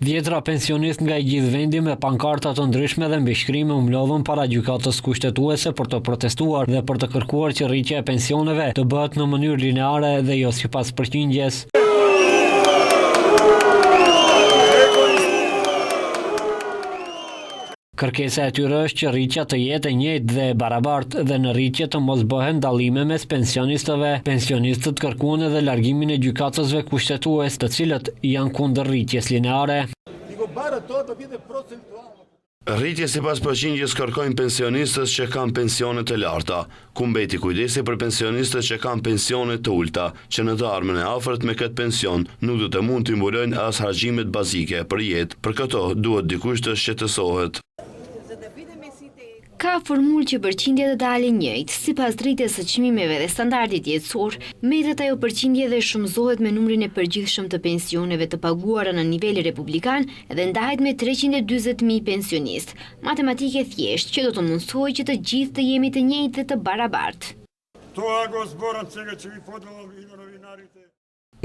Dhjetra pensionist nga i gjithë vendi me pankarta të ndryshme dhe mbishkrime u mlodhën para gjykatës kushtetuese për të protestuar dhe për të kërkuar që rritja e pensioneve të bëhet në mënyrë lineare dhe jo sipas përqindjes. Kërkesa e tyre është që rritja të jetë e njëjtë dhe e barabartë dhe në rritje të mos bëhen dallime mes pensionistëve. Pensionistët kërkuan edhe largimin e gjykatësve kushtetues, të cilët janë kundër rritjes lineare. Rritje sipas përqindjes kërkojnë pensionistët që kanë pensione të larta, ku mbeti kujdesi për pensionistët që kanë pensione të ulta, që në të ardhmen e afërt me këtë pension nuk do të mund të mbulojnë as harxhimet bazike për jetë. Për këto duhet dikush të shqetësohet. Ka formulë që përqindja të dalë njëjtë, sipas rritjes së çmimeve dhe standardit jetësor, mbetet ajo përqindje dhe shumëzohet me numrin e përgjithshëm të pensioneve të paguara në nivel republikan dhe ndahet me 340.000 pensionistë. Matematike thjesht që do të mundsojë që të gjithë të jemi të njëjtë dhe të barabartë.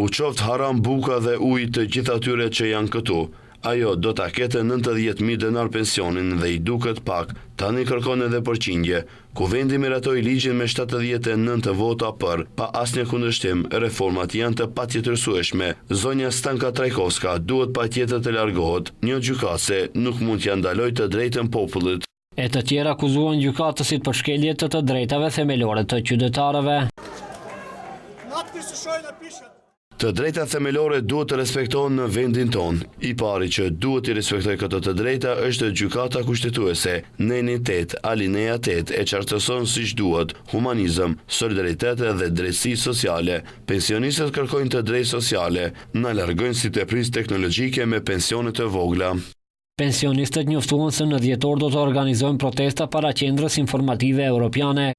U qoftë haram buka dhe ujë të gjithë atyre që janë këtu. Ajo do ta ketë 90.000 denar pensionin dhe i duket pak, tani kërkon edhe përqindje, ku vendi miratoi ligjin me 79 vota për, pa asnjë kundërshtim, reformat janë të patjetërsueshme. Zonja Stanka Trajkovska duhet patjetër të largohet, një gjykatëse nuk mund t'ia ndalojë të drejtën popullit. E të tjera akuzuan gjykatësit për shkelje të drejtave themelore të qytetarëve. Të drejta themelore duhet të respektohen në vendin tonë. I pari që duhet të respektojë këto të drejta është gjykata kushtetuese. Neni 8, alinea 8 e qartëson siç duhet, humanizëm, solidaritet dhe drejtësi sociale. Pensionistët kërkojnë të drejtë sociale, na largojnë si teprisë teknologjike me pensione të vogla. Pensionistët njoftuan se në dhjetor do të organizojnë protesta para qendrës informative europiane.